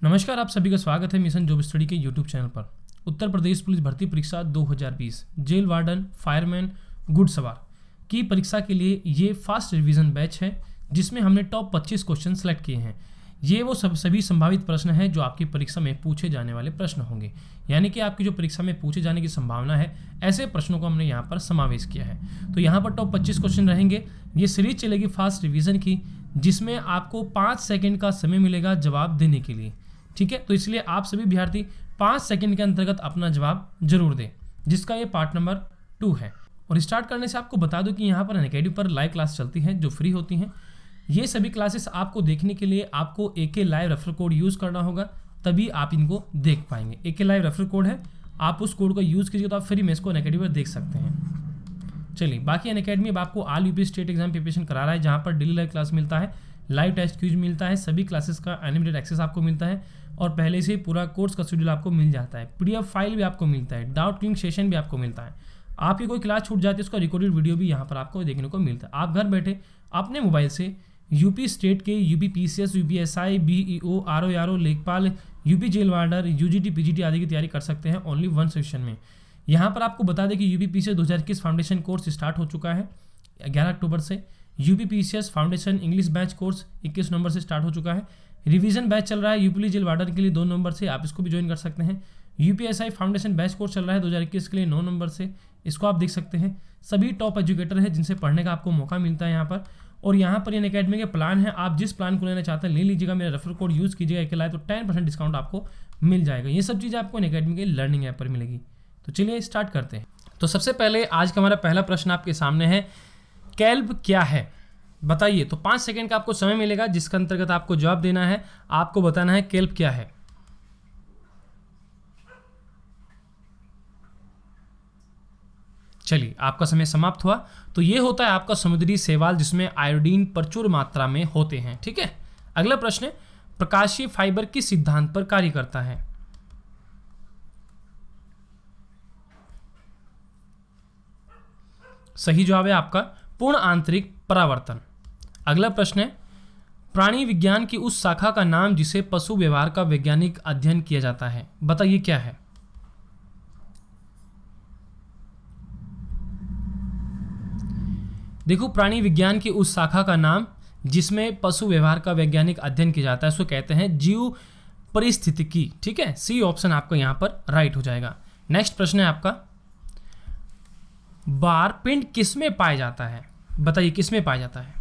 नमस्कार, आप सभी का स्वागत है मिशन जॉब स्टडी के यूट्यूब चैनल पर। उत्तर प्रदेश पुलिस भर्ती परीक्षा 2020 जेल वार्डन, फायरमैन, गुड सवार की परीक्षा के लिए ये फास्ट रिवीजन बैच है, जिसमें हमने टॉप 25 क्वेश्चन सेलेक्ट किए हैं। ये वो सभी संभावित प्रश्न हैं जो आपकी परीक्षा में पूछे जाने वाले प्रश्न होंगे, यानी कि आपकी जो परीक्षा में पूछे जाने की संभावना है, ऐसे प्रश्नों को हमने यहाँ पर समावेश किया है। तो यहाँ पर टॉप 25 क्वेश्चन रहेंगे। ये सीरीज चलेगी फास्ट रिवीजन की, जिसमें आपको 5 सेकंड का समय मिलेगा जवाब देने के लिए। ठीक है, तो इसलिए आप सभी विद्यार्थी 5 सेकंड के अंतर्गत अपना जवाब जरूर दें, जिसका ये पार्ट नंबर 2 है। और स्टार्ट करने से आपको बता दूं कि यहाँ पर अनअकैडमी पर लाइव क्लास चलती हैं जो फ्री होती हैं। ये सभी क्लासेस आपको देखने के लिए आपको AK live referral code use करना होगा, तभी आप इनको देख पाएंगे। AK लाइव रेफरल कोड है, आप उस कोड का यूज़ कीजिए तो आप फ्री में इसको अनअकैडमी पर देख सकते हैं। चलिए, बाकी अनअकैडमी अब आपको all UP state exam preparation करा रहा है, जहाँ पर डेली लाइव क्लास मिलता है, लाइव टेस्ट क्यूज मिलता है, सभी क्लासेस का अनलिमिटेड एक्सेस आपको मिलता है और पहले से ही पूरा कोर्स का शेड्यूल आपको मिल जाता है। PDF फाइल भी आपको मिलता है, डाउट क्लियरिंग सेशन भी आपको मिलता है। आपकी कोई क्लास छूट जाती है, उसका रिकॉर्डेड वीडियो भी यहाँ पर आपको देखने को मिलता है। आप घर बैठे अपने मोबाइल से यूपी स्टेट के UP PCS, UPSI, BEO, RO, लेखपाल, UP jail warder, UGT, PGT आदि की तैयारी कर सकते हैं ओनली 1 सेशन में। यहाँ पर आपको बता दें कि UP PCS 2021 foundation course start हो चुका है 11 अक्टूबर से। UP PCS foundation English batch course 21 नवंबर से स्टार्ट हो चुका है। रिवीजन बैच चल रहा है यूपी जेल वार्डर के लिए 2 नवंबर से, आप इसको भी ज्वाइन कर सकते हैं। UPSI फाउंडेशन बैच कोर्स चल रहा है 2021 के लिए 9 नवंबर से, इसको आप देख सकते हैं। सभी टॉप एजुकेटर हैं जिनसे पढ़ने का आपको मौका मिलता है यहाँ पर। और यहाँ पर अनअकैडमी के प्लान है, आप जिस प्लान को लेना चाहते हैं ले लीजिएगा, मेरा रेफरल कोड यूज़ कीजिएगा AK लाइव, तो 10% डिस्काउंट आपको मिल जाएगा। ये सब चीज़ें आपको अनअकैडमी के लर्निंग ऐप पर मिलेगी। तो चलिए स्टार्ट करते हैं। तो सबसे पहले आज का हमारा पहला प्रश्न आपके सामने है, कैल्ब क्या है बताइए। तो 5 सेकंड का आपको समय मिलेगा, जिसके अंतर्गत आपको जवाब देना है। आपको बताना है कैल्ब क्या है। चलिए, आपका समय समाप्त हुआ। तो ये होता है आपका समुद्री शैवाल, जिसमें आयोडीन प्रचुर मात्रा में होते हैं। ठीक है, अगला प्रश्न है, प्रकाशीय फाइबर किस सिद्धांत पर कार्य करता है। सही जवाब है आपका पूर्ण आंतरिक परावर्तन। अगला प्रश्न है, प्राणी विज्ञान की उस शाखा का नाम जिसे पशु व्यवहार का वैज्ञानिक अध्ययन किया जाता है, बताइए क्या है। देखो, प्राणी विज्ञान की उस शाखा का नाम जिसमें पशु व्यवहार का वैज्ञानिक अध्ययन किया जाता है, उसको कहते हैं जीव परिस्थितिकी। ठीक है, C ऑप्शन आपका यहां पर राइट हो जाएगा। नेक्स्ट प्रश्न है आपका, बार पिंड किसमें पाया जाता है, बताइए किसमें पाया जाता है।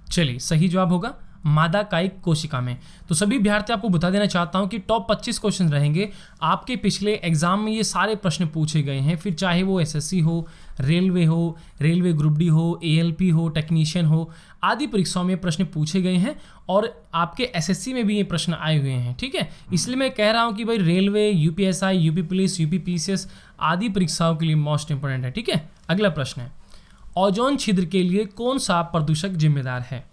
चलिए, सही जवाब होगा मादा कायिक कोशिका में। तो सभी विद्यार्थी आपको बता देना चाहता हूं कि टॉप 25 क्वेश्चन रहेंगे आपके पिछले एग्जाम में। ये सारे प्रश्न पूछे गए हैं, फिर चाहे वो SSC हो, रेलवे ग्रुप D हो, ALP हो, टेक्नीशियन हो, आदि परीक्षाओं में प्रश्न पूछे गए हैं और आपके SSC में भी ये प्रश्न आए हुए हैं। ठीक है, इसलिए मैं कह रहा हूं कि भाई railway, UPSI, UP police, UP PCS आदि परीक्षाओं के लिए मोस्ट इंपोर्टेंट है। ठीक है, अगला प्रश्न है, ओजोन छिद्र के लिए कौन सा प्रदूषक जिम्मेदार है।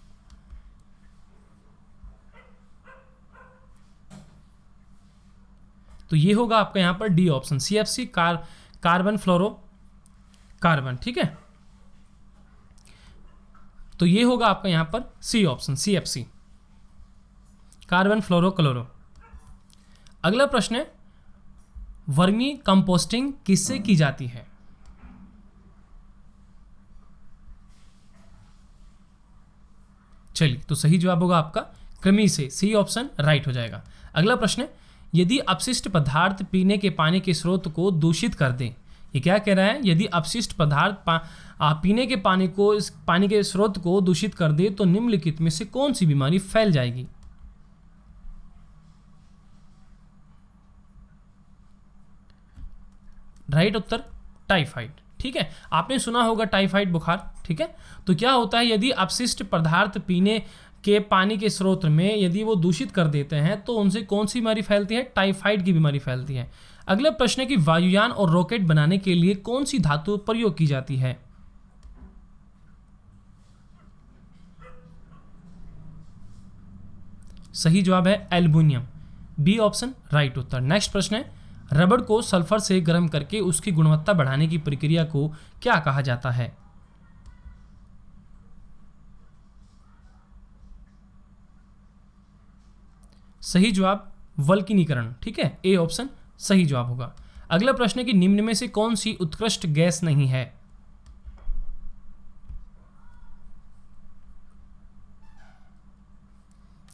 तो ये होगा आपका यहां पर D option, CFC, carbon fluorocarbon. ठीक है, तो ये होगा आपका यहां पर C ऑप्शन, CFC, कार्बन फ्लोरोक्लोरो। अगला प्रश्न है, वर्मी कंपोस्टिंग किससे की जाती है। चलिए, तो सही जवाब होगा आपका कृमि से, C ऑप्शन राइट हो जाएगा। अगला प्रश्न है, यदि अपशिष्ट पदार्थ पीने के पानी के स्रोत को दूषित कर दें, ये क्या कह रहा है, यदि अपशिष्ट पदार्थ पीने के पानी के स्रोत को दूषित कर दे तो निम्नलिखित में से कौन सी बीमारी फैल जाएगी। राइट उत्तर टाइफाइड। ठीक है, आपने सुना होगा टाइफाइड बुखार। ठीक है, तो क्या होता है, यदि अपशिष्ट पदार्थ पीने के पानी के स्रोत में यदि वो दूषित कर देते हैं तो उनसे कौन सी बीमारी फैलती है, टाइफाइड की बीमारी फैलती है। अगला प्रश्न है कि वायुयान और रॉकेट बनाने के लिए कौन सी धातु प्रयोग की जाती है। सही जवाब है एल्युमिनियम, B ऑप्शन राइट उत्तर। नेक्स्ट प्रश्न है, रबड़ को सल्फर से गर्म करके उसकी गुणवत्ता बढ़ाने की प्रक्रिया को क्या कहा जाता है। सही जवाब वल्कनीकरण। ठीक है, ए ऑप्शन सही जवाब होगा। अगला प्रश्न है कि निम्न में से कौन सी उत्कृष्ट गैस नहीं है?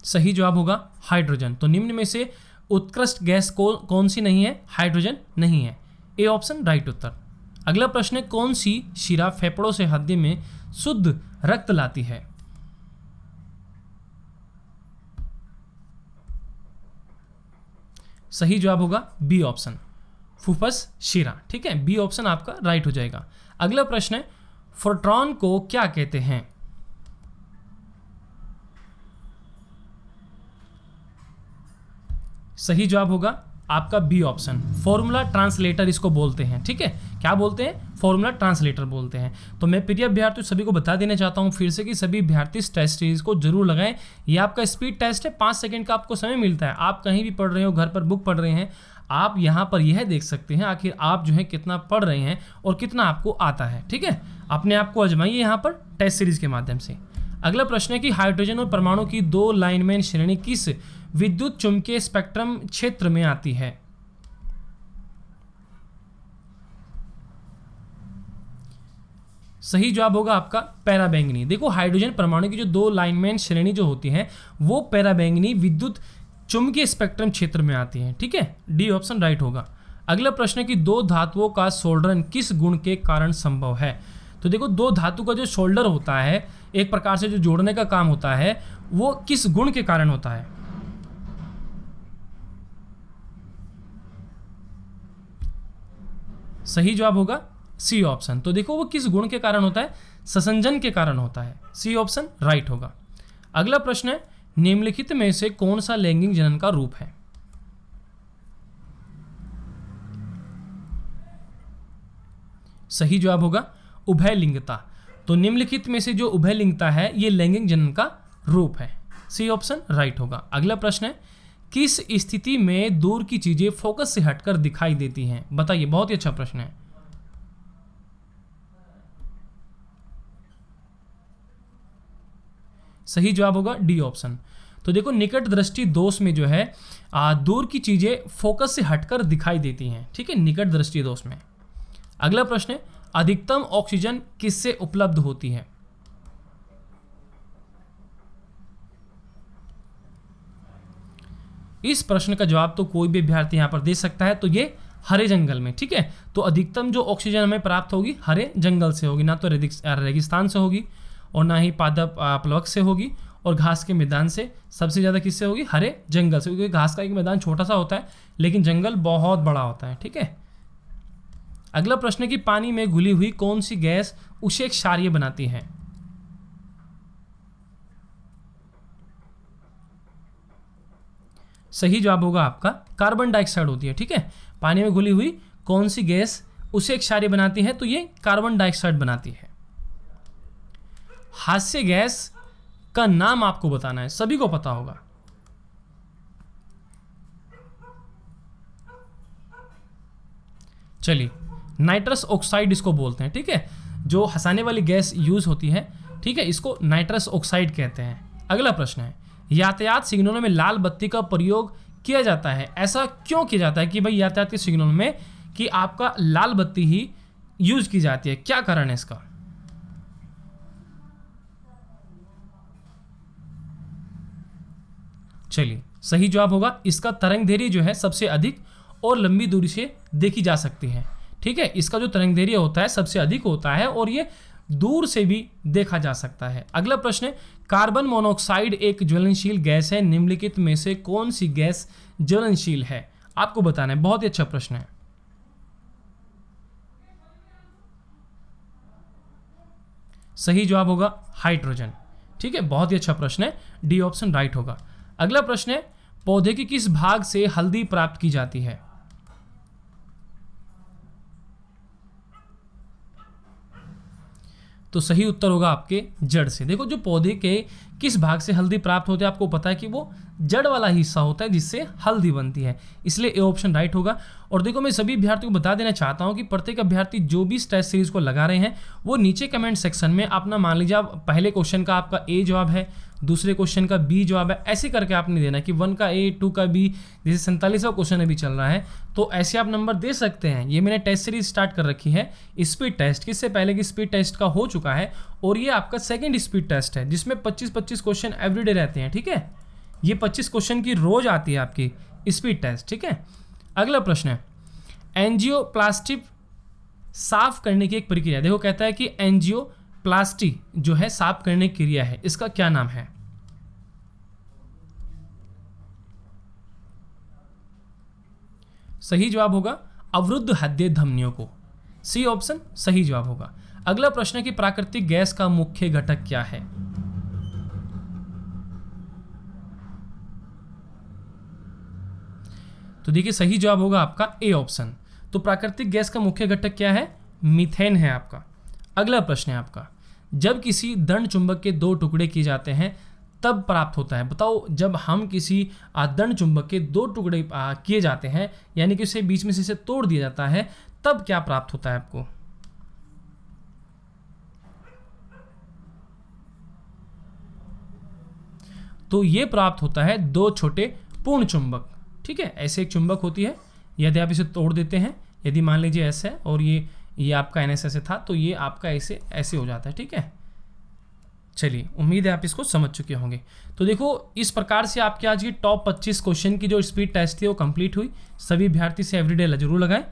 सही जवाब होगा हाइड्रोजन। तो निम्न में से उत्कृष्ट गैस कौन सी नहीं है? हाइड्रोजन नहीं है, ए ऑप्शन राइट उत्तर। अगला प्रश्न है कौन सी शिरा फेफड़ों से हृदय में शुद्ध रक्त लाती है? सही जवाब होगा बी ऑप्शन फुफ्फुस शिरा। ठीक है, बी ऑप्शन आपका राइट हो जाएगा। अगला प्रश्न है फोर्ट्रॉन को क्या कहते हैं? सही जवाब होगा आपका बी ऑप्शन फॉर्मूला ट्रांसलेटर इसको बोलते हैं। ठीक है, क्या बोलते हैं? फॉर्मूला ट्रांसलेटर बोलते हैं। तो मैं प्रिय अभ्यर्थी सभी को बता देना चाहता हूं फिर से कि सभी अभ्यर्थी इस टेस्ट सीरीज को जरूर लगाएं। ये आपका स्पीड टेस्ट है, 5 सेकंड का आपको समय मिलता है। आप कहीं भी पढ़ रहे हो, घर पर बुक पढ़ रहे हैं, आप यहाँ पर यह देख सकते हैं आखिर आप जो है कितना पढ़ रहे हैं और कितना आपको आता है। ठीक है, अपने आप को आजमाइए यहाँ पर टेस्ट सीरीज के माध्यम से। अगला प्रश्न है कि हाइड्रोजन और परमाणु की 2 लाइनमैन श्रेणी किस विद्युत चुंबकीय स्पेक्ट्रम क्षेत्र में आती है? सही जवाब होगा आपका पैराबैंगनी। देखो हाइड्रोजन परमाणु की जो 2 लाइनमैन श्रेणी जो होती है वो पैराबैंगनी विद्युत चुंबकीय स्पेक्ट्रम क्षेत्र में आती है। ठीक है, डी ऑप्शन राइट होगा। अगला प्रश्न है कि 2 धातुओं का सोल्डरन किस गुण के कारण संभव है? तो देखो 2 धातु का जो शोल्डर होता है, एक प्रकार से जो जोड़ने का काम होता है, वो किस गुण के कारण होता है? सही जवाब होगा सी ऑप्शन। तो देखो वो किस गुण के कारण होता है? संसंजन के कारण होता है, सी ऑप्शन राइट होगा। अगला प्रश्न है निम्नलिखित में से कौन सा लैंगिक जनन का रूप है? सही जवाब होगा उभयलिंगता। तो निम्नलिखित में से जो उभयलिंगता है ये लैंगिक जनन का रूप है, सी ऑप्शन राइट होगा। अगला प्रश्न है किस स्थिति में दूर की चीजें फोकस से हटकर दिखाई देती हैं? बताइए, बहुत ही अच्छा प्रश्न है। सही जवाब होगा डी ऑप्शन। तो देखो निकट दृष्टि दोष में जो है दूर की चीजें फोकस से हटकर दिखाई देती हैं। ठीक है, निकट दृष्टि दोष में। अगला प्रश्न है अधिकतम ऑक्सीजन किससे उपलब्ध होती है? इस प्रश्न का जवाब तो कोई भी अभ्यर्थी यहां पर दे सकता है। तो ये हरे जंगल में। ठीक है, तो अधिकतम जो ऑक्सीजन हमें प्राप्त होगी हरे जंगल से होगी, ना तो रेगिस्तान से होगी और ना ही पादप प्लवक से होगी और घास के मैदान से। सबसे ज़्यादा किससे होगी? हरे जंगल से, क्योंकि घास का एक मैदान छोटा सा होता है लेकिन जंगल बहुत बड़ा होता है। ठीक है, अगला प्रश्न है कि पानी में घुली हुई कौन सी गैस उसे क्षारीय बनाती है? सही जवाब होगा आपका कार्बन डाइऑक्साइड होती है। ठीक है, पानी में घुली हुई कौन सी गैस उसे क्षारीय बनाती है? तो ये कार्बन डाइऑक्साइड बनाती है। हास्य गैस का नाम आपको बताना है, सभी को पता होगा। चलिए, नाइट्रस ऑक्साइड इसको बोलते हैं। ठीक है, जो हंसाने वाली गैस यूज होती है, ठीक है, इसको नाइट्रस ऑक्साइड कहते हैं। अगला प्रश्न है यातायात सिग्नलों में लाल बत्ती का प्रयोग किया जाता है। ऐसा क्यों किया जाता है कि भाई यातायात के सिग्नल में कि आपका लाल बत्ती ही यूज की जाती है? क्या कारण है इसका? चलिए, सही जवाब होगा इसका तरंगदैर्घ्य जो है सबसे अधिक और लंबी दूरी से देखी जा सकती है। ठीक है, इसका जो तरंगदैर्घ्य होता है सबसे अधिक होता है और ये दूर से भी देखा जा सकता है। अगला प्रश्न है कार्बन मोनोऑक्साइड एक ज्वलनशील गैस है, निम्नलिखित में से कौन सी गैस ज्वलनशील है? आपको बताना है। बहुत ही अच्छा प्रश्न है। सही जवाब होगा हाइड्रोजन। ठीक है, बहुत ही अच्छा प्रश्न है, डी ऑप्शन राइट होगा। अगला प्रश्न है पौधे के किस भाग से हल्दी प्राप्त की जाती है? तो सही उत्तर होगा आपके जड़ से। देखो जो पौधे के किस भाग से हल्दी प्राप्त होती है आपको पता है कि वो जड़ वाला हिस्सा होता है जिससे हल्दी बनती है, इसलिए ए ऑप्शन राइट होगा। और देखो मैं सभी अभ्यर्थियों को बता देना चाहता हूं कि प्रत्येक अभ्यर्थी जो भी इस टेस्ट सीरीज को लगा रहे हैं वो नीचे कमेंट सेक्शन में अपना मान लीजिए पहले क्वेश्चन का आपका ए जवाब है, दूसरे क्वेश्चन का बी जवाब है, ऐसे करके आपने देना कि 1 का ए, 2 का बी। जैसे 47वां क्वेश्चन अभी चल रहा है तो ऐसे आप नंबर दे सकते हैं। ये मैंने टेस्ट सीरीज स्टार्ट कर रखी है स्पीड टेस्ट, किससे पहले की स्पीड टेस्ट का हो चुका है, और ये आपका सेकेंड स्पीड टेस्ट है जिसमें 25-25 क्वेश्चन एवरीडे रहते हैं। ठीक है, ये 25 क्वेश्चन की रोज आती है आपकी स्पीड टेस्ट। ठीक है, अगला प्रश्न है एंजियोप्लास्टी साफ करने की एक प्रक्रिया। देखो कहता है कि एंजियोप्लास्टी जो है साफ करने की क्रिया है, इसका क्या नाम है? सही जवाब होगा अवरुद्ध हृदय धमनियों को, सी ऑप्शन सही जवाब होगा। अगला प्रश्न है कि प्राकृतिक गैस का मुख्य घटक क्या है? तो देखिए सही जवाब होगा आपका ए ऑप्शन। तो प्राकृतिक गैस का मुख्य घटक क्या है? मीथेन है आपका। अगला प्रश्न है आपका, जब किसी दंड चुंबक के 2 टुकड़े किए जाते हैं तब प्राप्त होता है। बताओ, जब हम किसी दंड चुंबक के 2 टुकड़े किए जाते हैं, यानी कि उसे बीच में से इसे तोड़ दिया जाता है, तब क्या प्राप्त होता है आपको? तो ये प्राप्त होता है 2 छोटे पूर्ण चुंबक। ठीक है, ऐसे एक चुंबक होती है, यदि आप इसे तोड़ देते हैं, यदि मान लीजिए ऐसे है और ये आपका NS ऐसे था, तो ये आपका ऐसे ऐसे हो जाता है। ठीक है, चलिए उम्मीद है आप इसको समझ चुके होंगे। तो देखो इस प्रकार से आपके आज की टॉप 25 क्वेश्चन की जो स्पीड टेस्ट थी वो कंप्लीट हुई। सभी विद्यार्थी से एवरीडे जरूर लगाएं।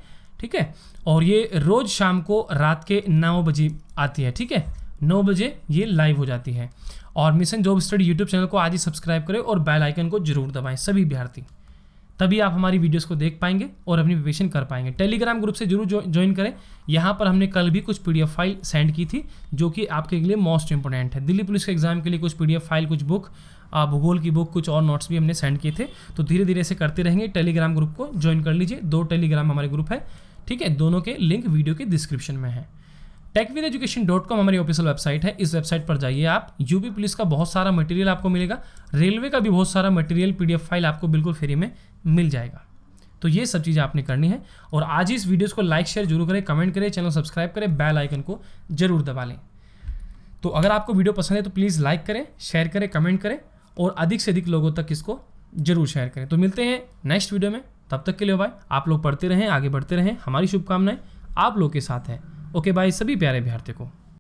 ठीक है, और ये रोज शाम को रात के 9 बजे आती है। ठीक है, 9 बजे ये लाइव हो जाती है। और mission job study YouTube channel को आज ही सब्सक्राइब करें और बेल आइकन को जरूर दबाएं सभी विद्यार्थी, तभी आप हमारी वीडियोस को देख पाएंगे और अपनी प्रिपरेशन कर पाएंगे। टेलीग्राम ग्रुप से जरूर ज्वाइन करें। यहाँ पर हमने कल भी कुछ PDF फाइल सेंड की थी जो कि आपके लिए मोस्ट इंपॉर्टेंट है। दिल्ली पुलिस के एग्जाम के लिए कुछ PDF फाइल, कुछ बुक, भूगोल की बुक, कुछ और नोट्स भी हमने सेंड किए थे। तो धीरे धीरे ऐसे करते रहेंगे। टेलीग्राम ग्रुप को ज्वाइन कर लीजिए। 2 टेलीग्राम हमारे ग्रुप है। ठीक है, दोनों के लिंक वीडियो के डिस्क्रिप्शन में है। techvideducation.com हमारी ऑफिशियल वेबसाइट है। इस वेबसाइट पर जाइए आप, यूपी पुलिस का बहुत सारा मटेरियल आपको मिलेगा, रेलवे का भी बहुत सारा मटेरियल PDF फाइल आपको बिल्कुल फ्री में मिल जाएगा। तो ये सब चीज़ें आपने करनी है। और आज ही इस वीडियोस को लाइक शेयर जरूर करें, कमेंट करें, चैनल सब्सक्राइब करें, बेल आइकन को जरूर दबा लें। तो अगर आपको वीडियो पसंद है तो प्लीज़ लाइक करें, शेयर करें, कमेंट करें और अधिक से अधिक लोगों तक इसको जरूर शेयर करें। तो मिलते हैं नेक्स्ट वीडियो में, तब तक के लिए बाय। आप लोग पढ़ते रहें, आगे बढ़ते रहें, हमारी शुभकामनाएं आप लोग के साथ है। ओके बाय सभी प्यारे विद्यार्थियों को।